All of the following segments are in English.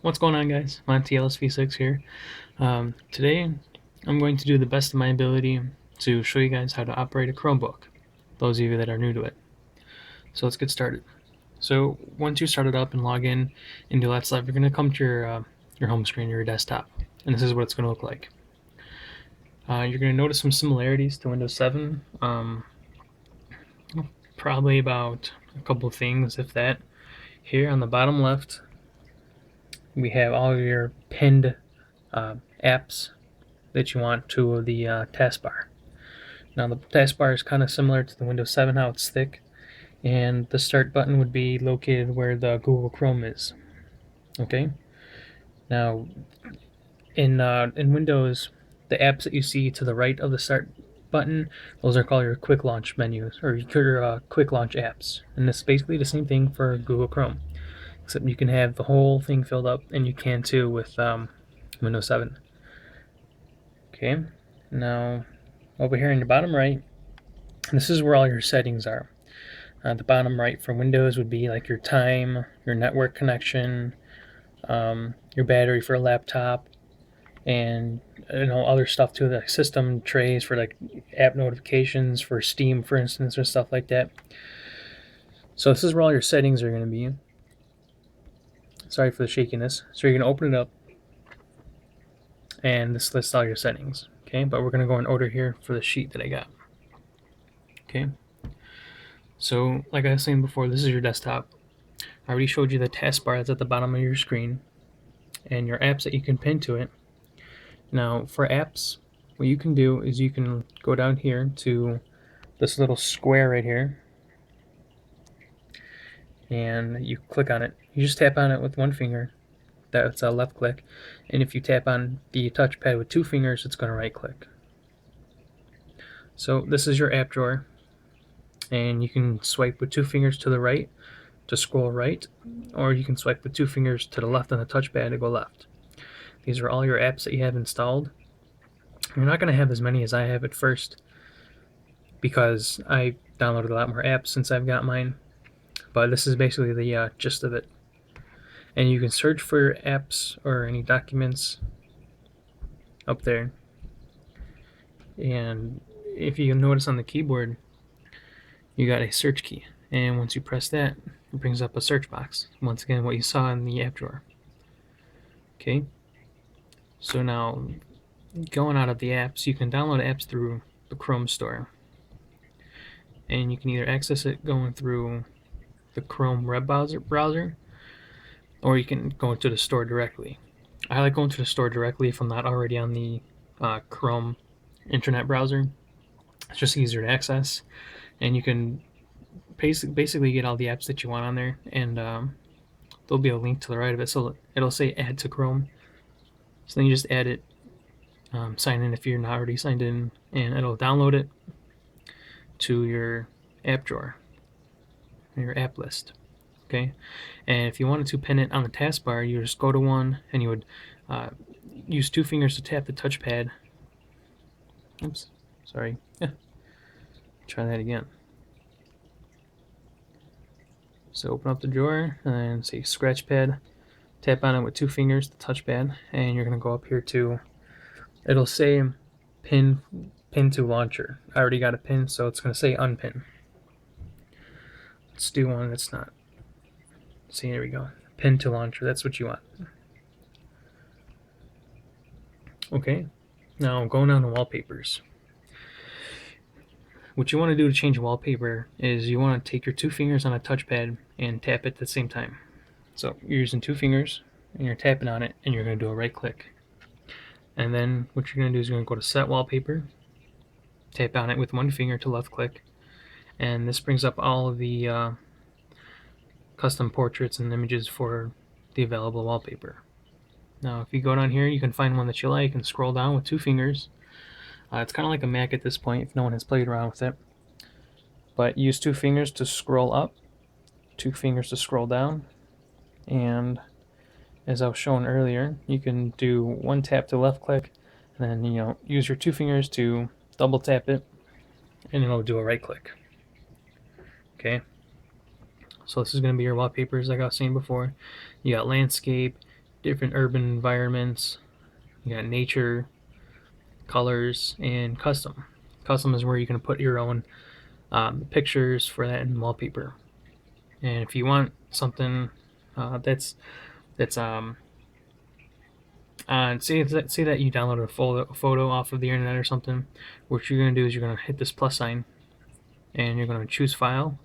What's going on, guys? Monty LSV6 here. Today I'm going to do the best of my ability to show you guys how to operate a Chromebook, those of you that are new to it. So let's get started. So once you start it up and log in into Let's Live, you're going to come to your home screen, your desktop, and this is what it's going to look like. You're going to notice some similarities to Windows 7, probably about a couple of things, if that. Here on the bottom left, we have all of your pinned apps that you want to the taskbar. Now the taskbar is kind of similar to the Windows 7, how it's thick, and the start button would be located where the Google Chrome is. Okay. Now in Windows, the apps that you see to the right of the start button, those are called your quick launch menus or your quick launch apps, and it's basically the same thing for Google Chrome, except you can have the whole thing filled up, and you can too with Windows 7. Okay, now over here in the bottom right, this is where all your settings are. The bottom right for Windows would be like your time, your network connection, your battery for a laptop, and other stuff too, like system trays for like app notifications for Steam, for instance, or stuff like that. So this is where all your settings are going to be. Sorry for the shakiness. So you're going to open it up, and this lists all your settings. Okay, but we're going to go in order here for the sheet that I got. Okay, so like I was saying before, this is your desktop. I already showed you the taskbar that's at the bottom of your screen and your apps that you can pin to it. Now for apps, what you can do is you can go down here to this little square right here, and you click on it. You just tap on it with one finger. That's a left click, and if you tap on the touchpad with two fingers, it's going to right click. So this is your app drawer, and you can swipe with two fingers to the right to scroll right, or you can swipe with two fingers to the left on the touchpad to go left. These are all your apps that you have installed. You're not going to have as many as I have at first, because I downloaded a lot more apps since I've got mine, but this is basically the gist of it. And you can search for your apps or any documents up there, and if you notice on the keyboard, you got a search key, and once you press that, it brings up a search box. Once again, what you saw in the app drawer. Okay, so now going out of the apps, you can download apps through the Chrome store, and you can either access it going through the Chrome web browser, or you can go into the store directly. I like going to the store directly if I'm not already on the Chrome internet browser. It's just easier to access, and you can basically get all the apps that you want on there, and there'll be a link to the right of it, so it'll say add to Chrome. So then you just add it, sign in if you're not already signed in, and it'll download it to your app drawer, your app list. Okay, and if you wanted to pin it on the taskbar, you just go to one, and you would use two fingers to tap the touchpad. Oops, sorry. Yeah. Try that again. So open up the drawer and say scratch pad, tap on it with two fingers, the touchpad, and you're going to go up here to, it'll say pin to launcher. I already got a pin, so it's going to say unpin. Let's do one that's not. See, here we go. Pin to launcher, that's what you want. Okay, now going on to wallpapers. What you want to do to change a wallpaper is you want to take your two fingers on a touchpad and tap it at the same time. So you're using two fingers and you're tapping on it, and you're going to do a right click. And then what you're going to do is you're going to go to set wallpaper, tap on it with one finger to left click, and this brings up all of the custom portraits and images for the available wallpaper. Now if you go down here, you can find one that you like and scroll down with two fingers. It's kind of like a Mac at this point if no one has played around with it, but use two fingers to scroll up, two fingers to scroll down, and as I was showing earlier, you can do one tap to left click, and then use your two fingers to double tap it, and it'll do a right click. Okay, so this is going to be your wallpapers like I was saying before. You got landscape, different urban environments. You got nature, colors, and custom. Custom is where you can put your own pictures for that in wallpaper. And if you want something that's say that you downloaded a photo off of the internet or something, what you're going to do is you're going to hit this plus sign, and you're going to choose file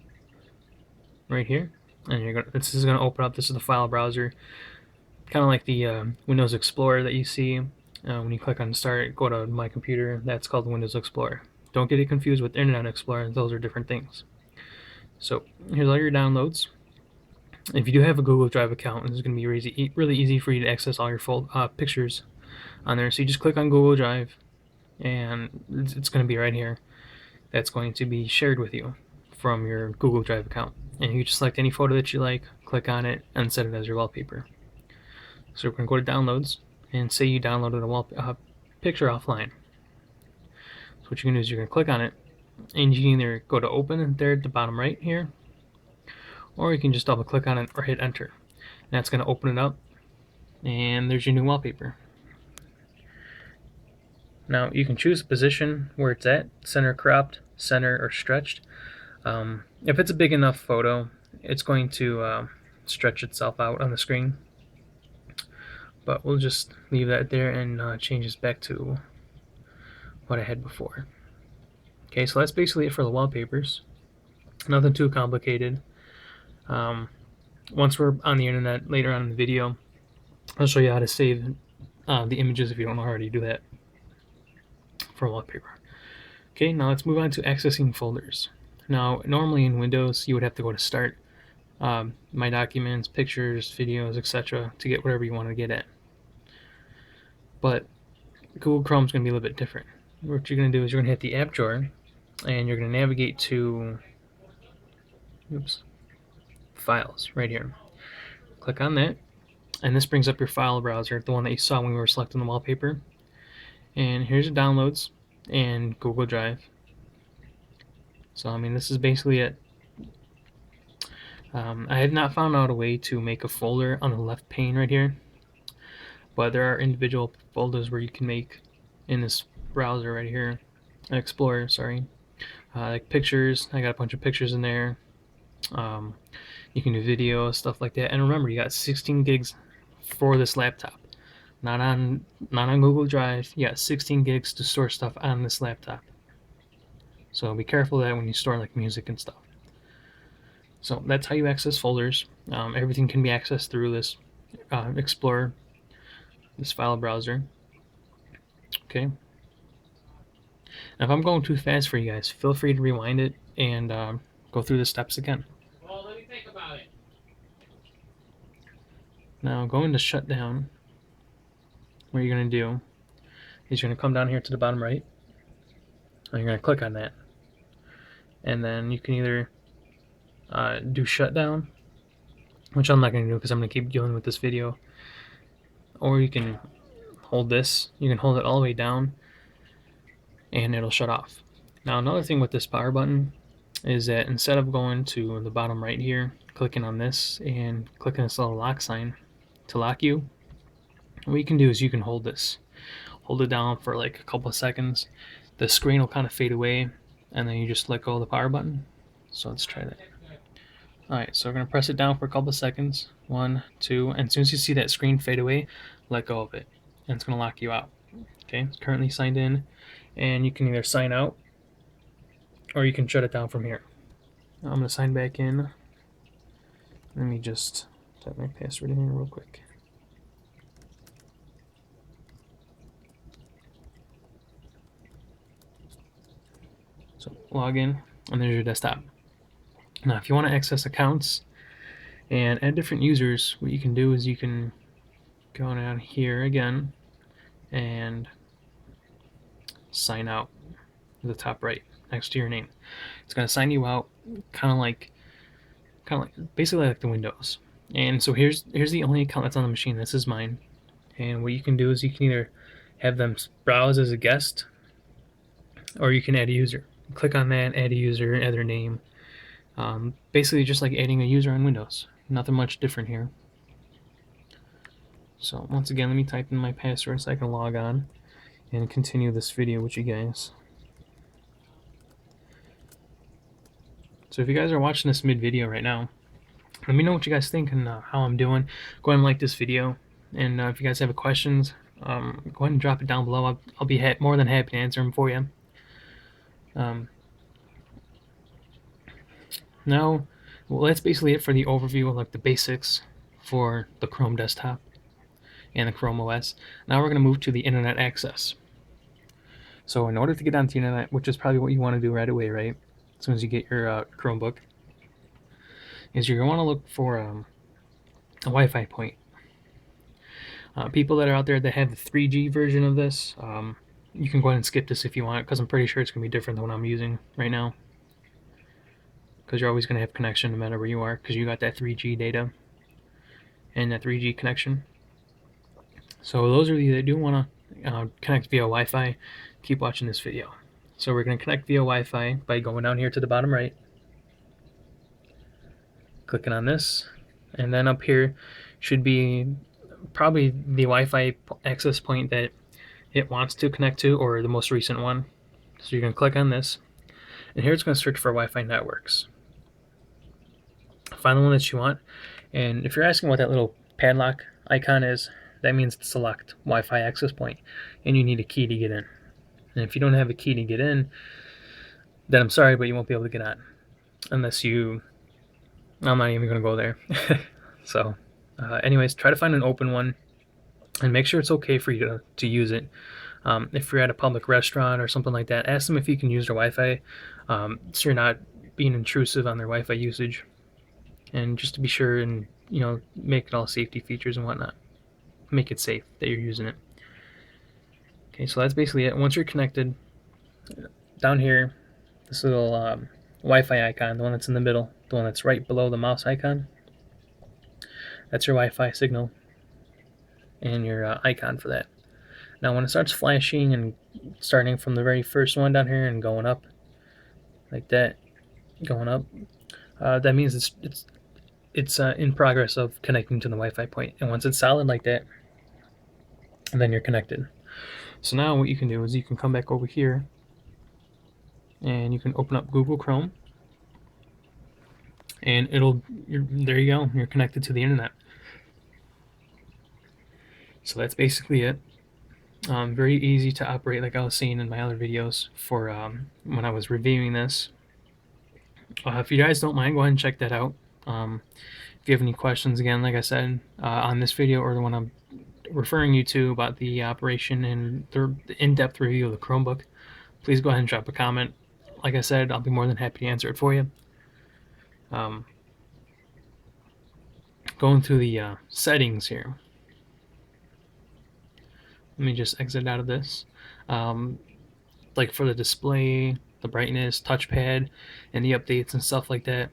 right here, and this is going to open up. This is the file browser, kind of like the Windows Explorer that you see when you click on Start, go to My Computer. That's called Windows Explorer. Don't get it confused with Internet Explorer. Those are different things. So here's all your downloads. If you do have a Google Drive account, it's going to be really easy for you to access all your pictures on there. So you just click on Google Drive, and it's going to be right here. That's going to be shared with you from your Google Drive account. And you just select any photo that you like, click on it, and set it as your wallpaper. So we're going to go to Downloads, and say you downloaded a picture offline. So what you're going to do is you're going to click on it, and you can either go to Open there at the bottom right here, or you can just double click on it or hit Enter. And that's going to open it up, and there's your new wallpaper. Now you can choose a position where it's at, center cropped, center, or stretched. If it's a big enough photo, it's going to stretch itself out on the screen. But we'll just leave that there and change this back to what I had before. Okay, so that's basically it for the wallpapers. Nothing too complicated. Once we're on the internet later on in the video, I'll show you how to save the images if you don't know how to do that for wallpaper. Okay, now let's move on to accessing folders. Now, normally in Windows, you would have to go to Start, My Documents, Pictures, Videos, etc. to get whatever you want to get at. But Google Chrome is going to be a little bit different. What you're going to do is you're going to hit the app drawer, and you're going to navigate to Files right here. Click on that, and this brings up your file browser, the one that you saw when we were selecting the wallpaper. And here's your downloads and Google Drive. So I mean, this is basically it. I have not found out a way to make a folder on the left pane right here, but there are individual folders where you can make in this browser right here, Explorer, sorry. Like pictures, I got a bunch of pictures in there. You can do video, stuff like that. And remember, you got 16 gigs for this laptop. Not on Google Drive. You got 16 gigs to store stuff on this laptop. So be careful of that when you store like music and stuff. So that's how you access folders. Everything can be accessed through this Explorer, this file browser. Okay. Now if I'm going too fast for you guys, feel free to rewind it and go through the steps again. Well, let me think about it. Now go into Shutdown. What you're going to do is you're going to come down here to the bottom right, and you're going to click on that. And then you can either do Shutdown, which I'm not going to do because I'm going to keep dealing with this video, or you can hold this. You can hold it all the way down, and it'll shut off. Now another thing with this power button is that instead of going to the bottom right here, clicking on this and clicking this little lock sign to lock you, what you can do is you can hold it down for like a couple of seconds. The screen will kind of fade away, and then you just let go of the power button. So let's try that. Alright, so we're going to press it down for a couple of seconds. 1, 2, and as soon as you see that screen fade away, let go of it, and it's going to lock you out. Okay, it's currently signed in, and you can either sign out or you can shut it down from here. Now I'm going to sign back in. Let me just type my password in here real quick. So log in, and there's your desktop. Now if you want to access accounts and add different users, what you can do is you can go down here again and sign out at the top right next to your name. It's going to sign you out kind of like basically like the Windows. And so here's the only account that's on the machine. This is mine. And what you can do is you can either have them browse as a guest, or you can add a user. Click on that, add a user, add their name. Basically just like adding a user on Windows. Nothing much different here. So once again, let me type in my password so I can log on and continue this video with you guys. So if you guys are watching this mid-video right now, let me know what you guys think and how I'm doing. Go ahead and like this video, and if you guys have questions, go ahead and drop it down below. I'll be more than happy to answer them for you. Now, well, that's basically it for the overview of like the basics for the Chrome desktop and the Chrome OS. Now we're going to move to the internet access. So in order to get onto the internet, which is probably what you want to do right away, right? As soon as you get your Chromebook, is you're going to want to look for a Wi-Fi point. People that are out there that have the 3G version of this, you can go ahead and skip this if you want, because I'm pretty sure it's going to be different than what I'm using right now. Because you're always going to have connection no matter where you are, because you got that 3G data and that 3G connection. So those of you that do want to connect via Wi-Fi, keep watching this video. So we're going to connect via Wi-Fi by going down here to the bottom right, clicking on this, and then up here should be probably the Wi-Fi access point that it wants to connect to, or the most recent one. So you're going to click on this, and here it's going to search for Wi-Fi networks. Find the one that you want, and if you're asking what that little padlock icon is, that means it's select Wi-Fi access point, and you need a key to get in. And if you don't have a key to get in, then I'm sorry, but you won't be able to get on unless you. I'm not even going to go there. So, anyways, try to find an open one, and make sure it's okay for you to use it. If you're at a public restaurant or something like that, ask them if you can use their Wi-Fi, so you're not being intrusive on their Wi-Fi usage, and just to be sure and make it all safety features and whatnot. Make it safe that you're using it. Okay, so that's basically it. Once you're connected, down here, this little Wi-Fi icon, the one that's in the middle, the one that's right below the mouse icon, that's your Wi-Fi signal and your icon for that. Now when it starts flashing and starting from the very first one down here and going up like that, going up, that means it's in progress of connecting to the Wi-Fi point. And once it's solid like that, then you're connected. So now what you can do is you can come back over here and you can open up Google Chrome, and there you go, you're connected to the internet. So that's basically it. Very easy to operate, like I was saying in my other videos for when I was reviewing this. If you guys don't mind, go ahead and check that out. If you have any questions, again, like I said, on this video or the one I'm referring you to about the operation and the in-depth review of the Chromebook, please go ahead and drop a comment. Like I said, I'll be more than happy to answer it for you. Going through the settings here. Let me just exit out of this. Like for the display, the brightness, touchpad, and the updates and stuff like that.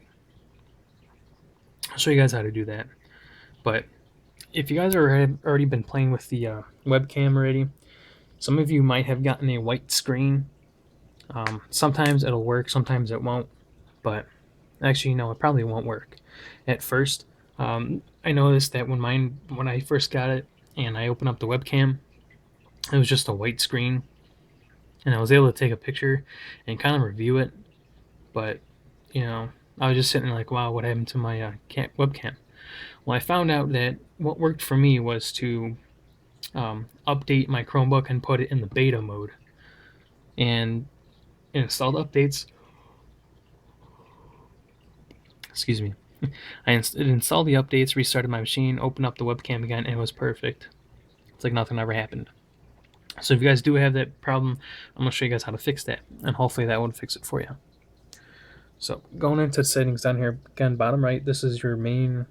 I'll show you guys how to do that. But if you guys have already been playing with the webcam already, some of you might have gotten a white screen. Sometimes it'll work, sometimes it won't. But actually, no, it probably won't work at first. I noticed that when I first got it and I opened up the webcam, it was just a white screen, and I was able to take a picture and kind of review it. But I was just sitting there like, wow, what happened to my webcam? Well, I found out that what worked for me was to update my Chromebook and put it in the beta mode, and installed updates. Excuse me. I installed the updates, restarted my machine, opened up the webcam again, and it was perfect. It's like nothing ever happened. So if you guys do have that problem, I'm going to show you guys how to fix that, and hopefully that would fix it for you. So going into settings down here, again, bottom right, this is your main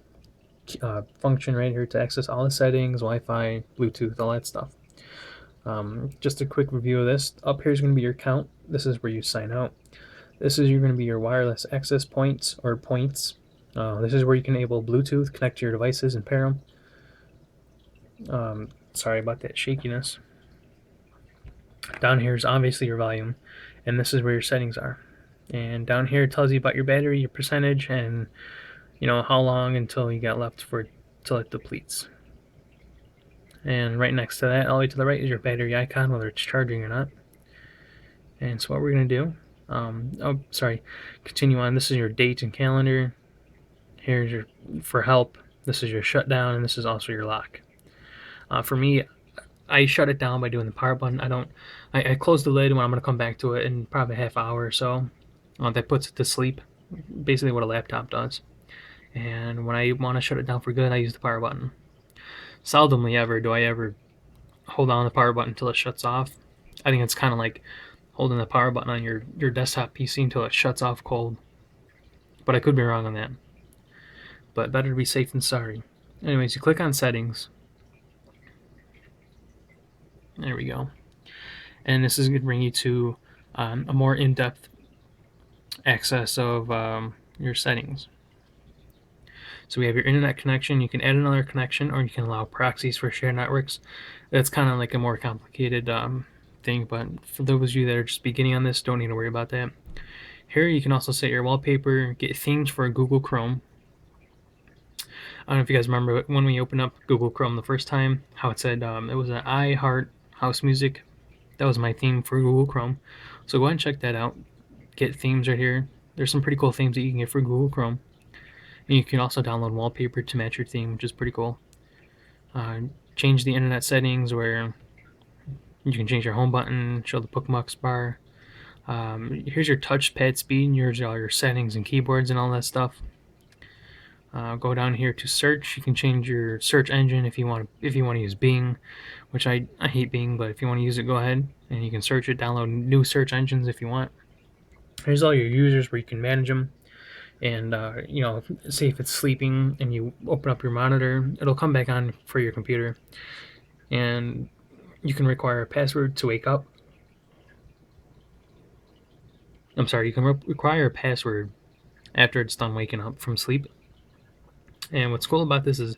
function right here to access all the settings, Wi-Fi, Bluetooth, all that stuff. Just a quick review of this. Up here is going to be your account. This is where you sign out. This is going to be your wireless access points or points. This is where you can enable Bluetooth, connect to your devices, and pair them. Sorry about that shakiness. Down here is obviously your volume, and this is where your settings are. And down here it tells you about your battery, your percentage, and how long until you got left for till it depletes. And right next to that, all the way to the right, is your battery icon, whether it's charging or not. And so what we're going to do, continue on. This is your date and calendar. Here's your for help. This is your shutdown, and this is also your lock. For me, I shut it down by doing the power button. I close the lid when I'm going to come back to it in probably a half hour or so. That puts it to sleep, basically what a laptop does. And when I want to shut it down for good, I use the power button. Seldomly ever do I ever hold on the power button until it shuts off. I think it's kind of like holding the power button on your desktop PC until it shuts off cold. But I could be wrong on that. But better to be safe than sorry. Anyways, you click on settings. There we go. And this is going to bring you to a more in-depth access of your settings. So we have your internet connection. You can add another connection, or you can allow proxies for shared networks. That's kind of like a more complicated thing, but for those of you that are just beginning on this, don't need to worry about that. Here you can also set your wallpaper, get themes for Google Chrome. I don't know if you guys remember when we opened up Google Chrome the first time, how it said it was an I Heart House Music. That was my theme for Google Chrome. So go ahead and check that out. Get themes right here. There's some pretty cool themes that you can get for Google Chrome. And you can also download wallpaper to match your theme, which is pretty cool. Change the internet settings where you can change your home button, show the bookmarks bar. Here's your touchpad speed, here's all your settings and keyboards and all that stuff. Go down here to search. You can change your search engine if you want to use Bing, which I hate Bing, but if you want to use it, go ahead and you can search it. Download new search engines if you want. Here's all your users where you can manage them. And say if it's sleeping and you open up your monitor, it'll come back on for your computer. And you can require a password to wake up. I'm sorry, you can require a password after it's done waking up from sleep. And what's cool about this is,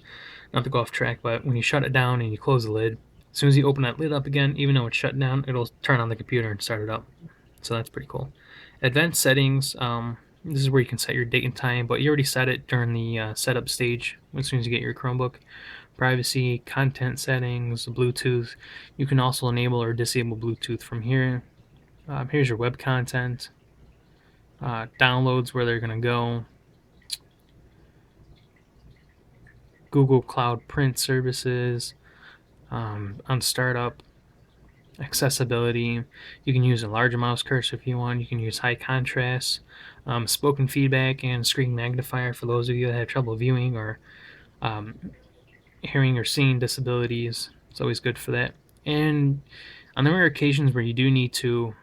not to go off track, but when you shut it down and you close the lid, as soon as you open that lid up again, even though it's shut down, it'll turn on the computer and start it up. So that's pretty cool. Advanced settings, this is where you can set your date and time, but you already set it during the setup stage as soon as you get your Chromebook. Privacy, content settings, Bluetooth. You can also enable or disable Bluetooth from here. Here's your web content. Downloads, where they're going to go. Google Cloud Print Services, on startup, accessibility. You can use a larger mouse cursor if you want. You can use high contrast, spoken feedback, and screen magnifier for those of you that have trouble viewing or hearing or seeing disabilities. It's always good for that. And on the rare occasions where you do need to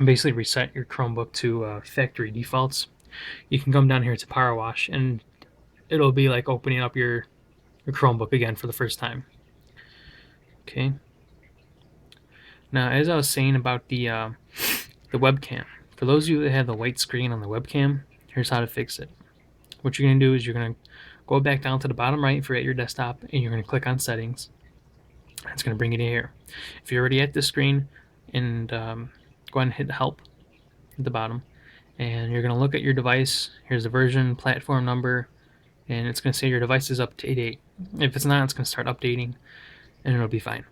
basically reset your Chromebook to factory defaults, you can come down here to power wash and it'll be like opening up your Chromebook again for the first time. Okay. Now, as I was saying about the webcam, for those of you that have the white screen on the webcam, here's how to fix it. What you're going to do is you're going to go back down to the bottom right if you're at your desktop, and you're going to click on settings. It's going to bring you to here. If you're already at this screen, and go ahead and hit help at the bottom, and you're going to look at your device. Here's the version, platform number, and it's going to say your device is up to date. If it's not, it's going to start updating, and it'll be fine.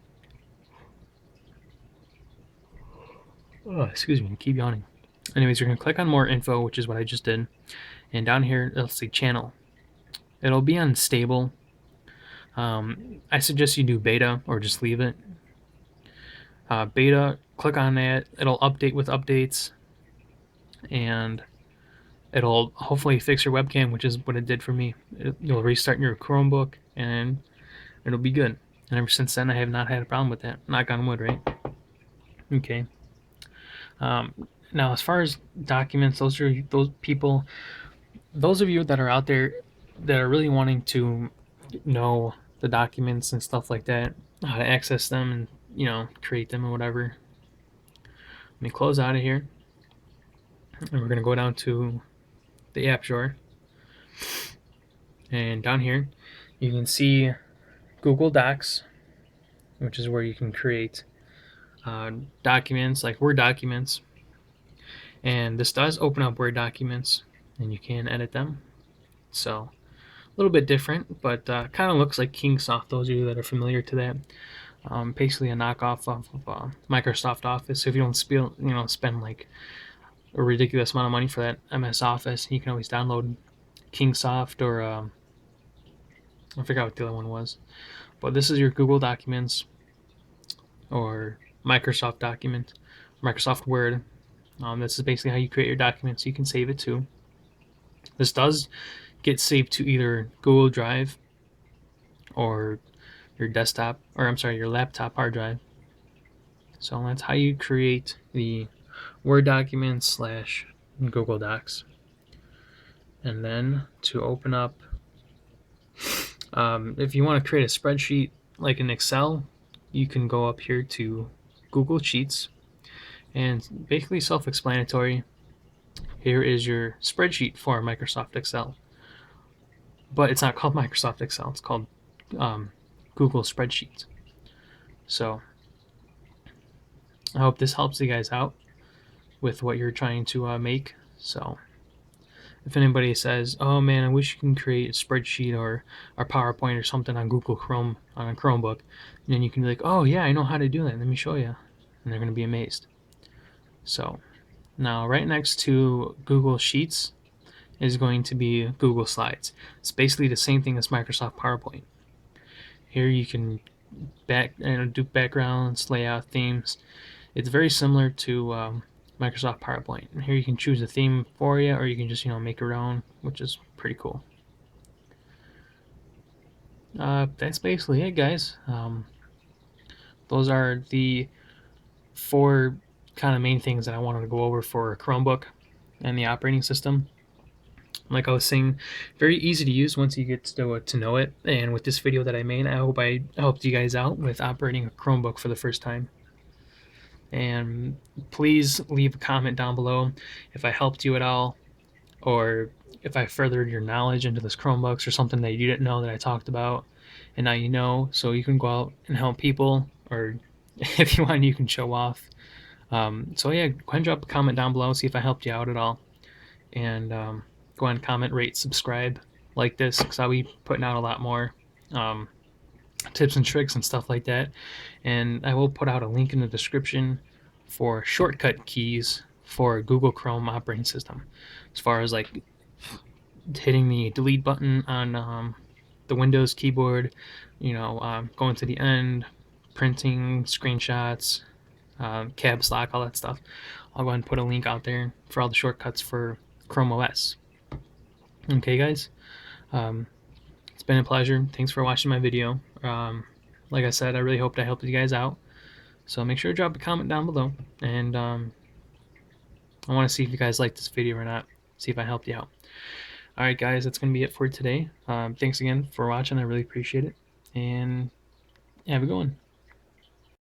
Oh, excuse me, I keep yawning. Anyways, you're going to click on more info, which is what I just did, and down here it'll say channel. It'll be unstable. I suggest you do beta or just leave it. Beta, click on that. It'll update with updates, and it'll hopefully fix your webcam, which is what it did for me. You'll restart your Chromebook, and it'll be good. And ever since then, I have not had a problem with that. Knock on wood, right? Okay. Now, as far as documents, those of you that are out there that are really wanting to know the documents and stuff like that, how to access them and create them or whatever. Let me close out of here, and we're gonna go down to the app drawer, and down here you can see Google Docs, which is where you can create documents like Word documents, and this does open up Word documents and you can edit them. So little bit different, but kind of looks like Kingsoft. Those of you that are familiar to that, basically a knockoff of Microsoft Office. So if you don't spend like a ridiculous amount of money for that MS Office, you can always download Kingsoft or I forgot what the other one was. But this is your Google Documents or Microsoft Document, Microsoft Word. This is basically how you create your documents. You can save it to. This does get saved to either Google Drive or your desktop, or I'm sorry, your laptop hard drive. So that's how you create the Word document slash Google Docs. And then to open up, if you want to create a spreadsheet like in Excel, you can go up here to Google Sheets, and basically self-explanatory. Here is your spreadsheet for Microsoft Excel, but it's not called Microsoft Excel. It's called Google Spreadsheets. So I hope this helps you guys out with what you're trying to make. So if anybody says, "Oh man, I wish you can create a spreadsheet or PowerPoint or something on Google Chrome on a Chromebook," then you can be like, "Oh yeah, I know how to do that. Let me show you," and they're going to be amazed. So now, right next to Google Sheets is going to be Google Slides. It's basically the same thing as Microsoft PowerPoint. Here you can do backgrounds, layout, themes. It's very similar to Microsoft PowerPoint. Here you can choose a theme for you, or you can just make your own, which is pretty cool. That's basically it, guys. Those are the 4 kind of main things that I wanted to go over for Chromebook and the operating system. Like I was saying, very easy to use once you get to know it. And with this video that I made, I hope I helped you guys out with operating a Chromebook for the first time. And please leave a comment down below if I helped you at all, or if I furthered your knowledge into this Chromebooks or something that you didn't know that I talked about, and now you know, so you can go out and help people, or if you want, you can show off. So yeah, go ahead and drop a comment down below, see if I helped you out at all, and go ahead and comment, rate, subscribe, like this, because I'll be putting out a lot more tips and tricks and stuff like that. And I will put out a link in the description for shortcut keys for Google Chrome operating system, as far as like hitting the delete button on the Windows keyboard, going to the end, printing, screenshots, caps lock, all that stuff. I'll go ahead and put a link out there for all the shortcuts for Chrome OS. Okay, guys, it's been a pleasure. Thanks for watching my video. Like I said, I really hoped I helped you guys out. So make sure to drop a comment down below, and I want to see if you guys like this video or not. See if I helped you out. Alright guys, that's going to be it for today. Thanks again for watching. I really appreciate it, and have a good one.